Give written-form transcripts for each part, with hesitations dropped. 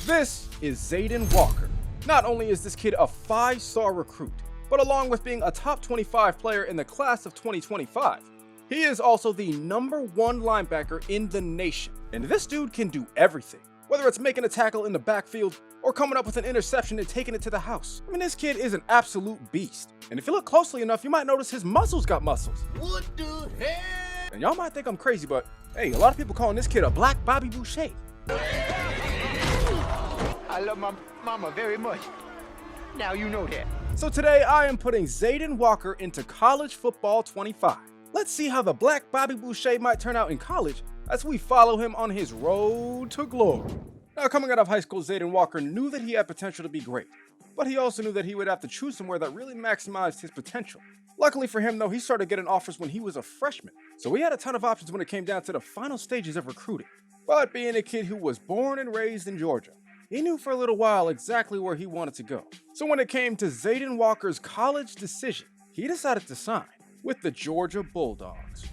This is Zayden Walker. Not only is this kid a 5-star recruit, but along with being a top 25 player in the class of 2025, he is also the #1 linebacker in the nation. And this dude can do everything, whether it's making a tackle in the backfield or coming up with an interception and taking it to the house. I mean, this kid is an absolute beast. And if you look closely enough, you might notice his muscles got muscles. What the hell? And y'all might think I'm crazy, but hey, a lot of people calling this kid a black Bobby Boucher. I love my mama very much. Now you know that. So today I am putting Zayden Walker into College Football 25. Let's see how the black Bobby Boucher might turn out in college as we follow him on his road to glory. Now, coming out of high school, Zayden Walker knew that he had potential to be great, but he also knew that he would have to choose somewhere that really maximized his potential. Luckily for him, though, he started getting offers when he was a freshman, so he had a ton of options when it came down to the final stages of recruiting. But being a kid who was born and raised in Georgia, he knew for a little while exactly where he wanted to go. So when it came to Zayden Walker's college decision, he decided to sign with the Georgia Bulldogs.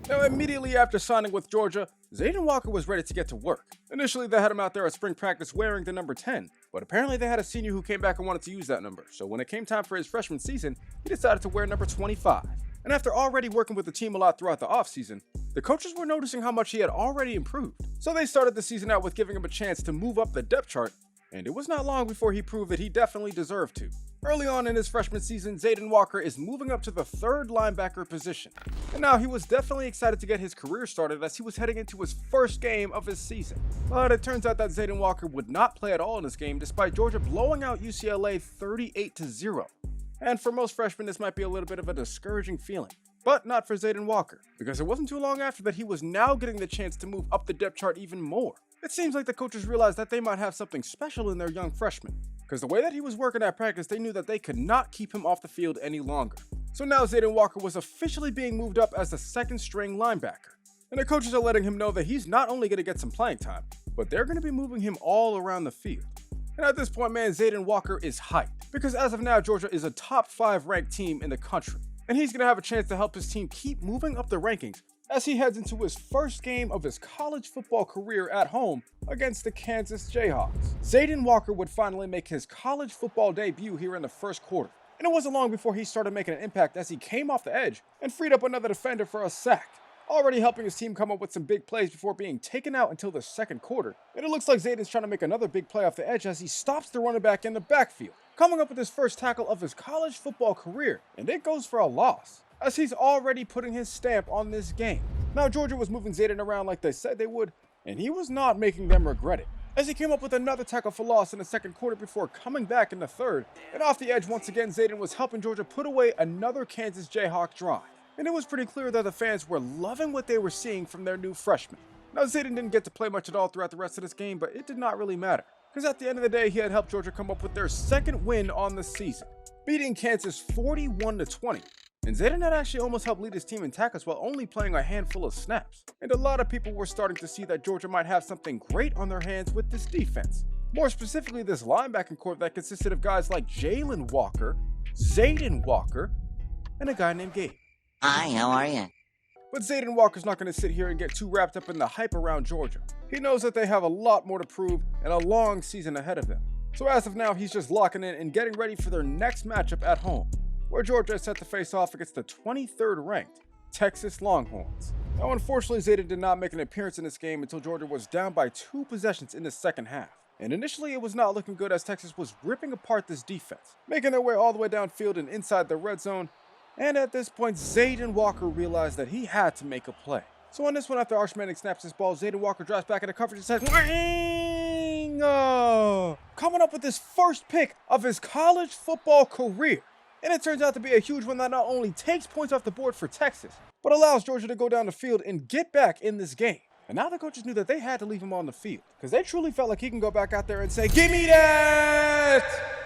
Now, immediately after signing with Georgia, Zayden Walker was ready to get to work. Initially, they had him out there at spring practice wearing the number 10, but apparently they had a senior who came back and wanted to use that number. So when it came time for his freshman season, he decided to wear number 25. And after already working with the team a lot throughout the offseason, the coaches were noticing how much he had already improved. So they started the season out with giving him a chance to move up the depth chart, and it was not long before he proved that he definitely deserved to. Early on in his freshman season, Zayden Walker is moving up to the 3rd linebacker position. And now he was definitely excited to get his career started as he was heading into his first game of his season. But it turns out that Zayden Walker would not play at all in this game despite Georgia blowing out UCLA 38-0. And for most freshmen, this might be a little bit of a discouraging feeling. But not for Zayden Walker, because it wasn't too long after that he was now getting the chance to move up the depth chart even more. It seems like the coaches realized that they might have something special in their young freshman, because the way that he was working at practice, they knew that they could not keep him off the field any longer. So now Zayden Walker was officially being moved up as the 2nd-string linebacker. And the coaches are letting him know that he's not only going to get some playing time, but they're going to be moving him all around the field. And at this point, man, Zayden Walker is hyped, because as of now, Georgia is a top 5 ranked team in the country. And he's going to have a chance to help his team keep moving up the rankings as he heads into his first game of his college football career at home against the Kansas Jayhawks. Zayden Walker would finally make his college football debut here in the first quarter. And it wasn't long before he started making an impact as he came off the edge and freed up another defender for a sack, already helping his team come up with some big plays before being taken out until the second quarter. And it looks like Zayden's trying to make another big play off the edge as he stops the running back in the backfield, coming up with his first tackle of his college football career, and it goes for a loss, as he's already putting his stamp on this game. Now, Georgia was moving Zayden around like they said they would, and he was not making them regret it, as he came up with another tackle for loss in the second quarter before coming back in the third, and off the edge once again, Zayden was helping Georgia put away another Kansas Jayhawk drive. And it was pretty clear that the fans were loving what they were seeing from their new freshman. Now, Zayden didn't get to play much at all throughout the rest of this game, but it did not really matter, because at the end of the day, he had helped Georgia come up with their 2nd win on the season, beating Kansas 41-20. And Zayden had actually almost helped lead his team in tackles while only playing a handful of snaps. And a lot of people were starting to see that Georgia might have something great on their hands with this defense. More specifically, this linebacking corps that consisted of guys like Jalen Walker, Zayden Walker, and a guy named Gabe. Hi, how are you? But Zayden Walker's not going to sit here and get too wrapped up in the hype around Georgia. He knows that they have a lot more to prove and a long season ahead of them. So as of now, he's just locking in and getting ready for their next matchup at home, where Georgia is set to face off against the 23rd ranked Texas Longhorns. Now, unfortunately, Zayden did not make an appearance in this game until Georgia was down by 2 possessions in the second half. And initially, it was not looking good as Texas was ripping apart this defense, making their way all the way downfield and inside the red zone. And at this point, Zayden Walker realized that he had to make a play. So on this one, after Arch Manning snaps his ball, Zayden Walker drops back into coverage and says, "Wang!" Coming up with his first pick of his college football career. And it turns out to be a huge one that not only takes points off the board for Texas, but allows Georgia to go down the field and get back in this game. And now the coaches knew that they had to leave him on the field, because they truly felt like he can go back out there and say, "Give me that!"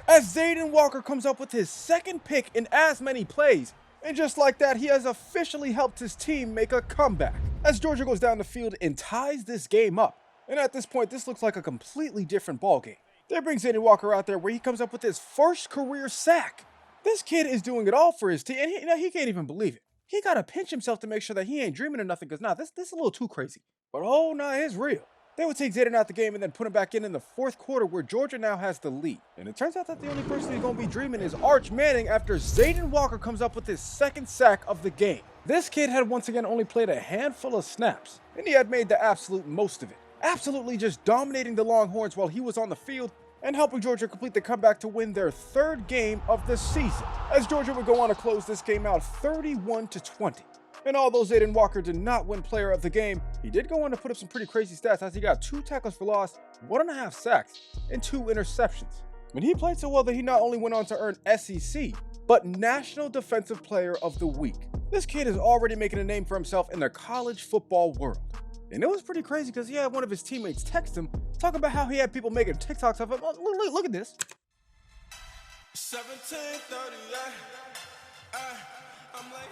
As Zayden Walker comes up with his 2nd pick in as many plays. And just like that, he has officially helped his team make a comeback, as Georgia goes down the field and ties this game up. And at this point, this looks like a completely different ballgame. They bring Zayden Walker out there where he comes up with his first career sack. This kid is doing it all for his team, and he can't even believe it. he gotta pinch himself to make sure that he ain't dreaming of nothing, because this is a little too crazy. But oh nah, it's real. They would take Zayden out the game and then put him back in the fourth quarter, where Georgia now has the lead. And it turns out that the only person who's gonna be dreaming is Arch Manning after Zayden Walker comes up with his second sack of the game. This kid had once again only played a handful of snaps, and he had made the absolute most of it, absolutely just dominating the Longhorns while he was on the field and helping Georgia complete the comeback to win their third game of the season, as Georgia would go on to close this game out 31-20. And although Zayden Walker did not win player of the game, he did go on to put up some pretty crazy stats, as he got 2 tackles for loss, 1.5 sacks, and 2 interceptions. And he played so well that he not only went on to earn SEC, but National Defensive Player of the Week. This kid is already making a name for himself in the college football world. And it was pretty crazy because he had one of his teammates text him, talking about how he had people making TikToks of him. Look at this. 17:30, I'm like,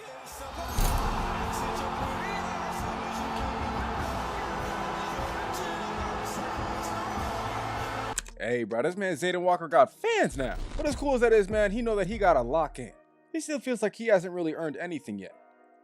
hey, bro, this man Zayden Walker got fans now. But as cool as that is, man, he know that he got a lock in. He still feels like he hasn't really earned anything yet.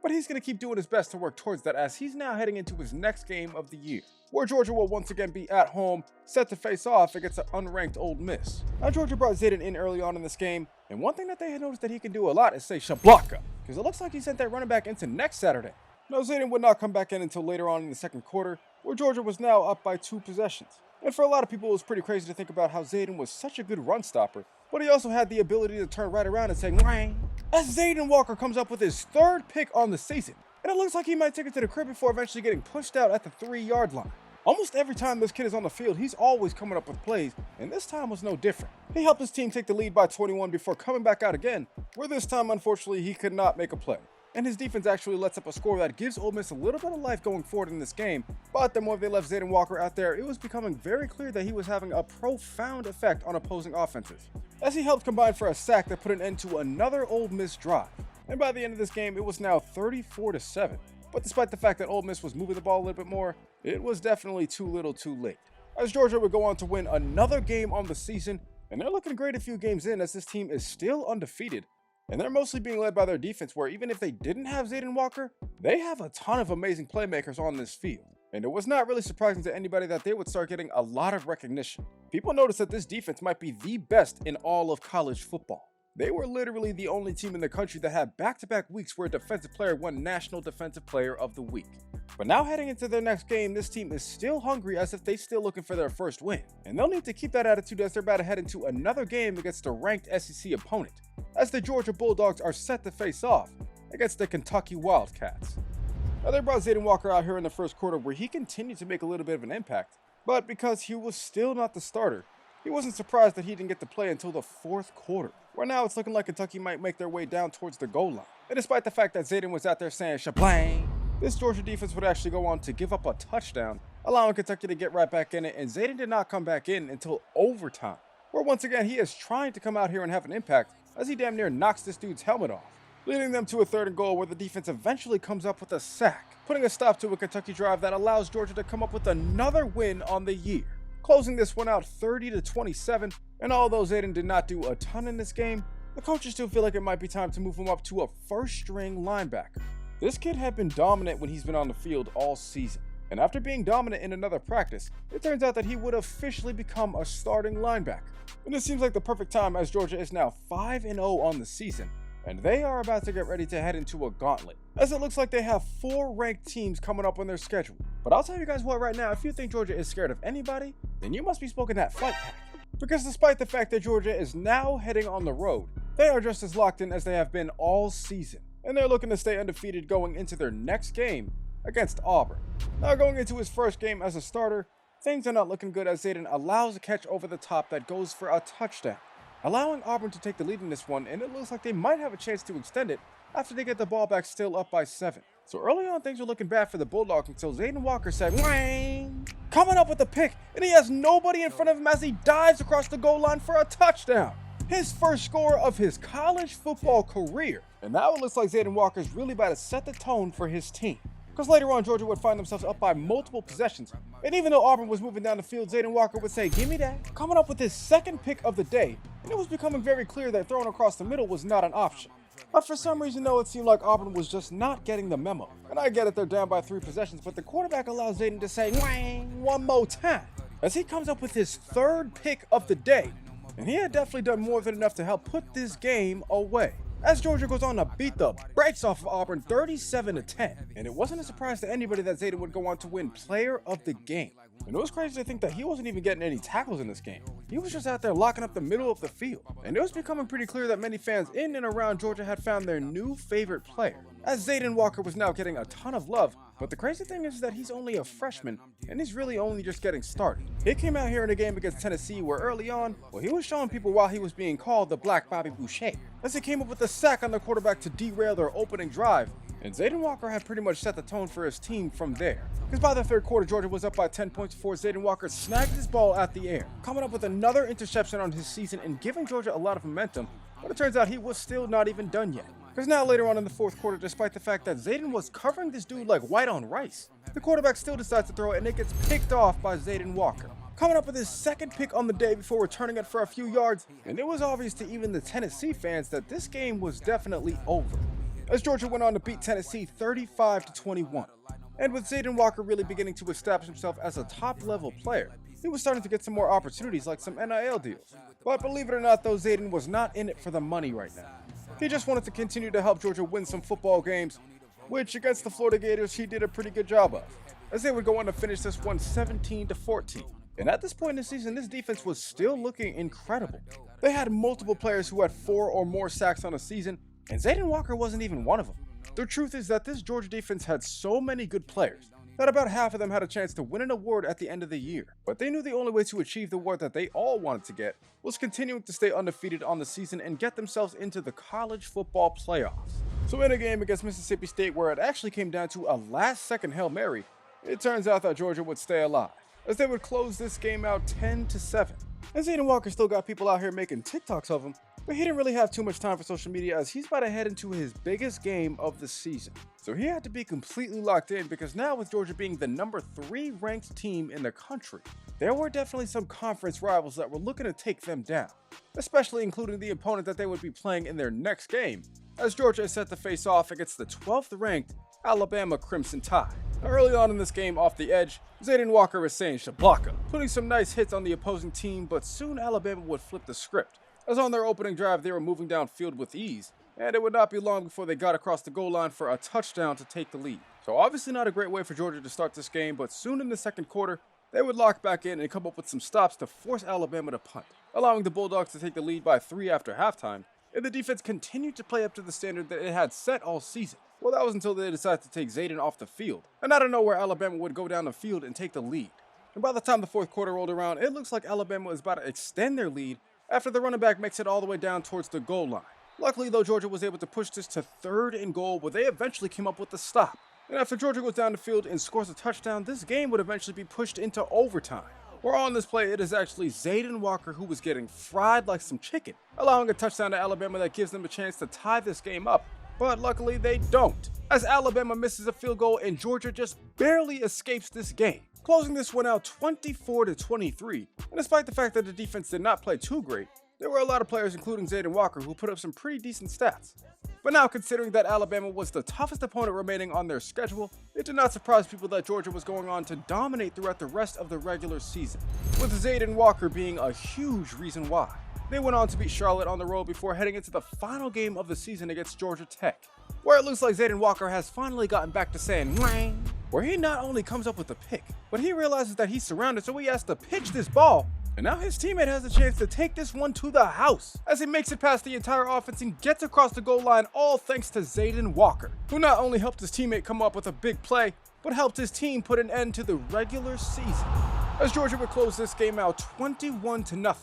But he's going to keep doing his best to work towards that, as he's now heading into his next game of the year, where Georgia will once again be at home, set to face off against an unranked Ole Miss. Now, Georgia brought Zayden in early on in this game, and one thing that they had noticed that he can do a lot is say shablaka, because it looks like he sent that running back into next Saturday. Now, Zayden would not come back in until later on in the second quarter, where Georgia was now up by 2 possessions. And for a lot of people, it was pretty crazy to think about how Zayden was such a good run stopper, but he also had the ability to turn right around and say, "Wang," as Zayden Walker comes up with his 3rd pick on the season. And it looks like he might take it to the crib before eventually getting pushed out at the 3-yard line. Almost every time this kid is on the field, he's always coming up with plays, and this time was no different. He helped his team take the lead by 21 before coming back out again, where this time, unfortunately, he could not make a play. And his defense actually lets up a score that gives Ole Miss a little bit of life going forward in this game. But the more they left Zayden Walker out there, it was becoming very clear that he was having a profound effect on opposing offenses, as he helped combine for a sack that put an end to another Ole Miss drive. And by the end of this game, it was now 34-7. But despite the fact that Ole Miss was moving the ball a little bit more, it was definitely too little too late, as Georgia would go on to win another game on the season, and they're looking great a few games in, as this team is still undefeated. And they're mostly being led by their defense, where even if they didn't have Zayden Walker, they have a ton of amazing playmakers on this field. And it was not really surprising to anybody that they would start getting a lot of recognition. People noticed that this defense might be the best in all of college football. They were literally the only team in the country that had back-to-back weeks where a defensive player won National Defensive Player of the Week. But now heading into their next game, this team is still hungry, as if they're still looking for their first win. And they'll need to keep that attitude as they're about to head into another game against a ranked SEC opponent, as the Georgia Bulldogs are set to face off against the Kentucky Wildcats. Now, they brought Zayden Walker out here in the first quarter, where he continued to make a little bit of an impact, but because he was still not the starter, he wasn't surprised that he didn't get to play until the fourth quarter, where now it's looking like Kentucky might make their way down towards the goal line. And despite the fact that Zayden was out there saying shablang, this Georgia defense would actually go on to give up a touchdown, allowing Kentucky to get right back in it, and Zayden did not come back in until overtime, where once again he is trying to come out here and have an impact, as he damn near knocks this dude's helmet off, leading them to a 3rd and goal, where the defense eventually comes up with a sack, putting a stop to a Kentucky drive that allows Georgia to come up with another win on the year, closing this one out 30-27. And although Zayden did not do a ton in this game, the coaches still feel like it might be time to move him up to a first-string linebacker. This kid had been dominant when he's been on the field all season, and after being dominant in another practice, it turns out that he would officially become a starting linebacker. And it seems like the perfect time, as Georgia is now 5-0 on the season, and they are about to get ready to head into a gauntlet, as it looks like they have 4 ranked teams coming up on their schedule. But I'll tell you guys what right now, if you think Georgia is scared of anybody, then you must be smoking that flight pack. Because despite the fact that Georgia is now heading on the road, they are just as locked in as they have been all season, and they're looking to stay undefeated going into their next game against Auburn. Now, going into his first game as a starter, things are not looking good, as Zayden allows a catch over the top that goes for a touchdown, allowing Auburn to take the lead in this one, and it looks like they might have a chance to extend it after they get the ball back still up by 7. So early on, things were looking bad for the Bulldogs until Zayden Walker said, "Wang!" coming up with a pick, and he has nobody in front of him as he dives across the goal line for a touchdown. His first score of his college football career. And now it looks like Zayden Walker is really about to set the tone for his team, because later on, Georgia would find themselves up by multiple possessions, and even though Auburn was moving down the field, Zayden Walker would say, "Give me that," coming up with his second pick of the day, and it was becoming very clear that throwing across the middle was not an option. But for some reason though, it seemed like Auburn was just not getting the memo. And I get it, they're down by 3 possessions, but the quarterback allows Zayden to say "Wang" one more time as he comes up with his 3rd pick of the day. And he had definitely done more than enough to help put this game away, as Georgia goes on to beat the brakes off of Auburn 37-10. And it wasn't a surprise to anybody that Zayden would go on to win Player of the Game. And it was crazy to think that he wasn't even getting any tackles in this game. He was just out there locking up the middle of the field. And it was becoming pretty clear that many fans in and around Georgia had found their new favorite player, as Zayden Walker was now getting a ton of love. But the crazy thing is that he's only a freshman, and he's really only just getting started. He came out here in a game against Tennessee where early on, he was showing people why he was being called the Black Bobby Boucher, as he came up with a sack on the quarterback to derail their opening drive. And Zayden Walker had pretty much set the tone for his team from there, because by the 3rd quarter, Georgia was up by 10 points before Zayden Walker snagged his ball at the air, coming up with another interception on his season and giving Georgia a lot of momentum. But it turns out he was still not even done yet, because now later on in the 4th quarter, despite the fact that Zayden was covering this dude like white on rice, the quarterback still decides to throw it and it gets picked off by Zayden Walker, coming up with his 2nd pick on the day before returning it for a few yards. And it was obvious to even the Tennessee fans that this game was definitely over, as Georgia went on to beat Tennessee 35-21. And with Zayden Walker really beginning to establish himself as a top-level player, he was starting to get some more opportunities like some NIL deals. But believe it or not though, Zayden was not in it for the money right now. He just wanted to continue to help Georgia win some football games, which against the Florida Gators he did a pretty good job of, as they would go on to finish this one 17-14. And at this point in the season, this defense was still looking incredible. They had multiple players who had 4 or more sacks on a season, and Zayden Walker wasn't even one of them. The truth is that this Georgia defense had so many good players that about half of them had a chance to win an award at the end of the year. But they knew the only way to achieve the award that they all wanted to get was continuing to stay undefeated on the season and get themselves into the college football playoffs. So in a game against Mississippi State where it actually came down to a last-second Hail Mary, it turns out that Georgia would stay alive, as they would close this game out 10-7. And Zayden Walker still got people out here making TikToks of him, but he didn't really have too much time for social media as he's about to head into his biggest game of the season. So he had to be completely locked in, because now with Georgia being the number 3 ranked team in the country, there were definitely some conference rivals that were looking to take them down, especially including the opponent that they would be playing in their next game, as Georgia is set to face off against the 12th ranked Alabama Crimson Tide. Early on in this game, off the edge, Zayden Walker is saying Shabaka, putting some nice hits on the opposing team, but soon Alabama would flip the script, as on their opening drive they were moving downfield with ease, and it would not be long before they got across the goal line for a touchdown to take the lead. So obviously not a great way for Georgia to start this game, but soon in the 2nd quarter, they would lock back in and come up with some stops to force Alabama to punt, allowing the Bulldogs to take the lead by 3 after halftime, and the defense continued to play up to the standard that it had set all season. Well, that was until they decided to take Zayden off the field, and out of nowhere Alabama would go down the field and take the lead. And by the time the 4th quarter rolled around, it looks like Alabama was about to extend their lead after the running back makes it all the way down towards the goal line. Luckily though, Georgia was able to push this to 3rd and goal, where they eventually came up with the stop. And after Georgia goes down the field and scores a touchdown, this game would eventually be pushed into overtime, where on this play it is actually Zayden Walker who was getting fried like some chicken, allowing a touchdown to Alabama that gives them a chance to tie this game up. But luckily they don't, as Alabama misses a field goal and Georgia just barely escapes this game, closing this one out 24-23. And despite the fact that the defense did not play too great, there were a lot of players, including Zayden Walker, who put up some pretty decent stats. But now, considering that Alabama was the toughest opponent remaining on their schedule, it did not surprise people that Georgia was going on to dominate throughout the rest of the regular season, with Zayden Walker being a huge reason why. They went on to beat Charlotte on the road before heading into the final game of the season against Georgia Tech, where it looks like Zayden Walker has finally gotten back to saying "Wang," where he not only comes up with a pick, but he realizes that he's surrounded, so he has to pitch this ball. And now his teammate has a chance to take this one to the house, as he makes it past the entire offense and gets across the goal line, all thanks to Zayden Walker, who not only helped his teammate come up with a big play, but helped his team put an end to the regular season, as Georgia would close this game out 21-0.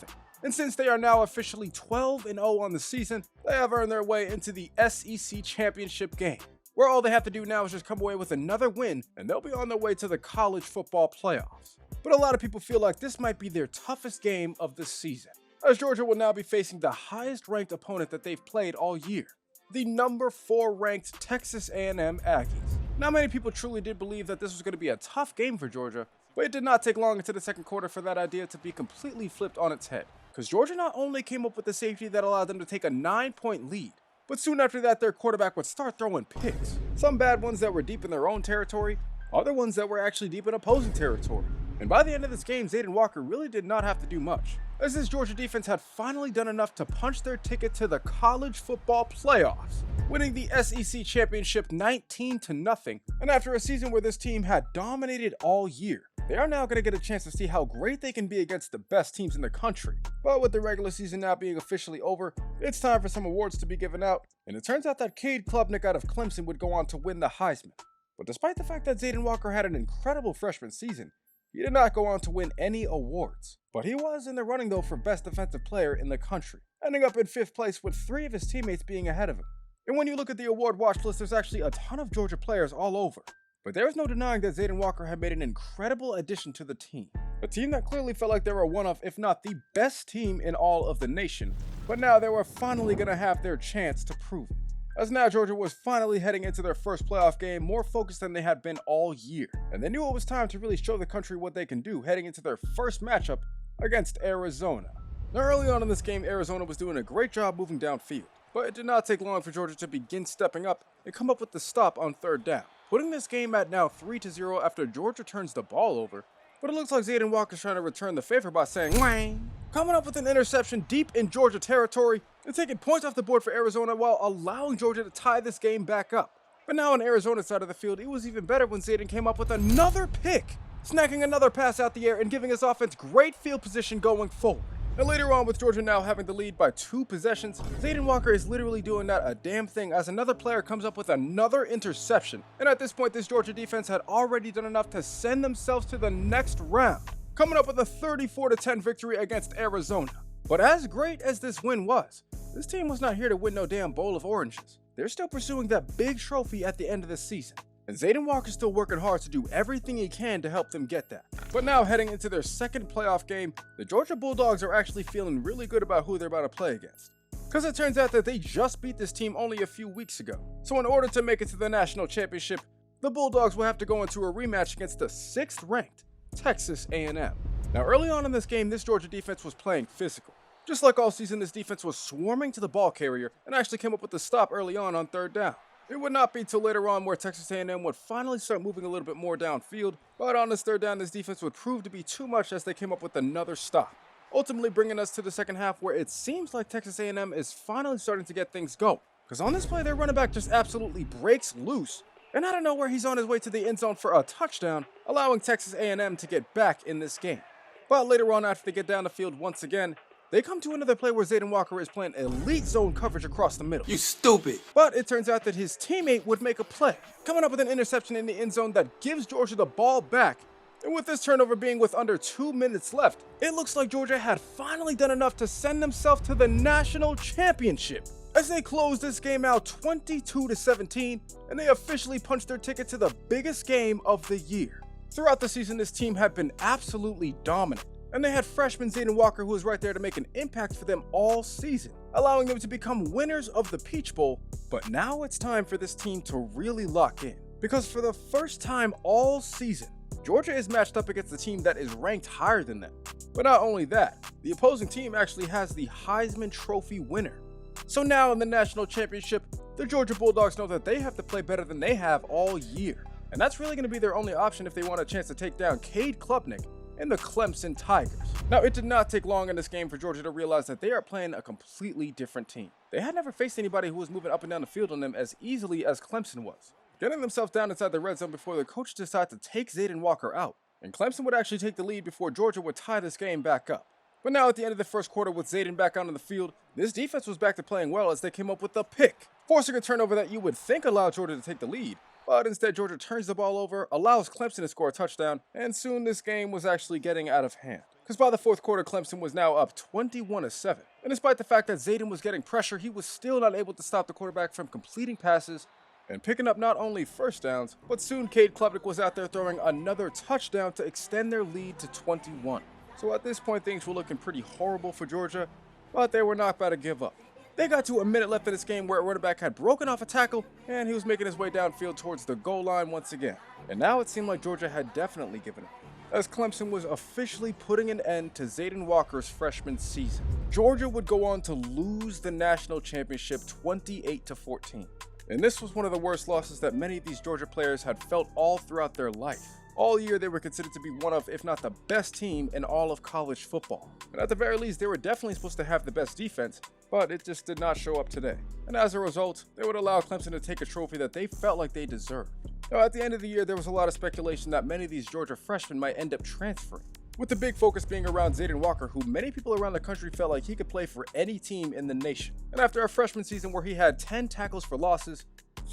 And since they are now officially 12-0 on the season, they have earned their way into the SEC championship game, where all they have to do now is just come away with another win, and they'll be on their way to the college football playoffs. But a lot of people feel like this might be their toughest game of the season, as Georgia will now be facing the highest ranked opponent that they've played all year, the number 4 ranked Texas A&M Aggies. Now, many people truly did believe that this was going to be a tough game for Georgia, but it did not take long into the 2nd quarter for that idea to be completely flipped on its head, because Georgia not only came up with the safety that allowed them to take a 9-point lead, but soon after that their quarterback would start throwing picks. Some bad ones that were deep in their own territory, other ones that were actually deep in opposing territory. And by the end of this game, Zayden Walker really did not have to do much, as this Georgia defense had finally done enough to punch their ticket to the college football playoffs, winning the SEC championship 19-0. And after a season where this team had dominated all year, they are now going to get a chance to see how great they can be against the best teams in the country. But with the regular season now being officially over, it's time for some awards to be given out, and it turns out that Cade Klubnik out of Clemson would go on to win the Heisman. But despite the fact that Zayden Walker had an incredible freshman season, he did not go on to win any awards. But he was in the running though for best defensive player in the country, ending up in 5th place with 3 of his teammates being ahead of him. And when you look at the award watch list, there's actually a ton of Georgia players all over. But there is no denying that Zayden Walker had made an incredible addition to the team. A team that clearly felt like they were one of, if not the best team in all of the nation. But now they were finally going to have their chance to prove it, as now Georgia was finally heading into their first playoff game more focused than they had been all year. And they knew it was time to really show the country what they can do heading into their first matchup against Arizona. Now early on in this game, Arizona was doing a great job moving downfield, but it did not take long for Georgia to begin stepping up and come up with the stop on 3rd down, putting this game at now 3-0 after Georgia turns the ball over. But it looks like Zayden Walker's trying to return the favor by saying "Wang," coming up with an interception deep in Georgia territory and taking points off the board for Arizona while allowing Georgia to tie this game back up. But now on Arizona's side of the field, it was even better when Zayden came up with another pick, snacking another pass out the air and giving his offense great field position going forward. And later on, with Georgia now having the lead by 2 possessions, Zayden Walker is literally doing not a damn thing as another player comes up with another interception. And at this point, this Georgia defense had already done enough to send themselves to the next round, coming up with a 34-10 victory against Arizona. But as great as this win was, this team was not here to win no damn bowl of oranges. They're still pursuing that big trophy at the end of the season. And Zayden Walker's still working hard to do everything he can to help them get that. But now heading into their second playoff game, the Georgia Bulldogs are actually feeling really good about who they're about to play against, because it turns out that they just beat this team only a few weeks ago. So in order to make it to the national championship, the Bulldogs will have to go into a rematch against the 6th ranked Texas A&M. Now early on in this game, this Georgia defense was playing physical. Just like all season, this defense was swarming to the ball carrier and actually came up with the stop early on 3rd down. It would not be till later on where Texas A&M would finally start moving a little bit more downfield, but on this 3rd down, this defense would prove to be too much as they came up with another stop, ultimately bringing us to the second half where it seems like Texas A&M is finally starting to get things going. Because on this play, their running back just absolutely breaks loose, and out of nowhere, he's on his way to the end zone for a touchdown, allowing Texas A&M to get back in this game. But later on, after they get down the field once again, they come to another play where Zayden Walker is playing elite zone coverage across the middle. You stupid. But it turns out that his teammate would make a play, coming up with an interception in the end zone that gives Georgia the ball back. And with this turnover being with under 2 minutes left, it looks like Georgia had finally done enough to send themselves to the national championship, as they closed this game out 22-17, and they officially punched their ticket to the biggest game of the year. Throughout the season, this team had been absolutely dominant, and they had freshman Zayden Walker who was right there to make an impact for them all season, allowing them to become winners of the Peach Bowl. But now it's time for this team to really lock in, because for the first time all season, Georgia is matched up against a team that is ranked higher than them. But not only that, the opposing team actually has the Heisman Trophy winner. So now in the national championship, the Georgia Bulldogs know that they have to play better than they have all year. And that's really going to be their only option if they want a chance to take down Cade Klubnik and the Clemson Tigers. Now, it did not take long in this game for Georgia to realize that they are playing a completely different team. They had never faced anybody who was moving up and down the field on them as easily as Clemson was, getting themselves down inside the red zone before the coach decided to take Zayden Walker out. And Clemson would actually take the lead before Georgia would tie this game back up. But now at the end of the first quarter with Zayden back out on the field, this defense was back to playing well as they came up with a pick, forcing a turnover that you would think allowed Georgia to take the lead. But instead, Georgia turns the ball over, allows Clemson to score a touchdown, and soon this game was actually getting out of hand. Because by the fourth quarter, Clemson was now up 21-7. And despite the fact that Zayden was getting pressure, he was still not able to stop the quarterback from completing passes and picking up not only first downs, but soon Cade Klubnik was out there throwing another touchdown to extend their lead to 21. So at this point, things were looking pretty horrible for Georgia, but they were not about to give up. They got to a minute left in this game where a running back had broken off a tackle, and he was making his way downfield towards the goal line once again. And now it seemed like Georgia had definitely given up, as Clemson was officially putting an end to Zayden Walker's freshman season. Georgia would go on to lose the national championship 28-14. And this was one of the worst losses that many of these Georgia players had felt all throughout their life. All year, they were considered to be one of, if not the best team in all of college football. And at the very least, they were definitely supposed to have the best defense, but it just did not show up today. And as a result, they would allow Clemson to take a trophy that they felt like they deserved. Now, at the end of the year, there was a lot of speculation that many of these Georgia freshmen might end up transferring, with the big focus being around Zayden Walker, who many people around the country felt like he could play for any team in the nation. And after a freshman season where he had 10 tackles for losses,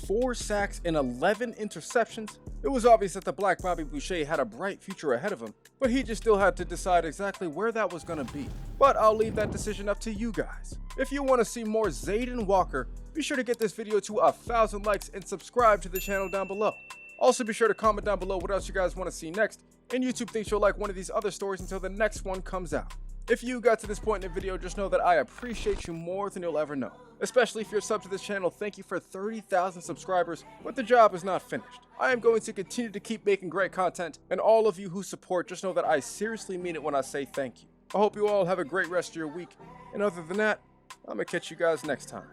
4 sacks, and 11 interceptions, it was obvious that the Black Bobby Boucher had a bright future ahead of him, but he just still had to decide exactly where that was going to be. But I'll leave that decision up to you guys. If you want to see more Zayden Walker, be sure to get this video to 1,000 likes and subscribe to the channel down below. Also be sure to comment down below what else you guys want to see next, and YouTube thinks you'll like one of these other stories until the next one comes out. If you got to this point in the video, just know that I appreciate you more than you'll ever know. Especially if you're subbed to this channel, thank you for 30,000 subscribers, but the job is not finished. I am going to continue to keep making great content, and all of you who support, just know that I seriously mean it when I say thank you. I hope you all have a great rest of your week, and other than that, I'm gonna catch you guys next time.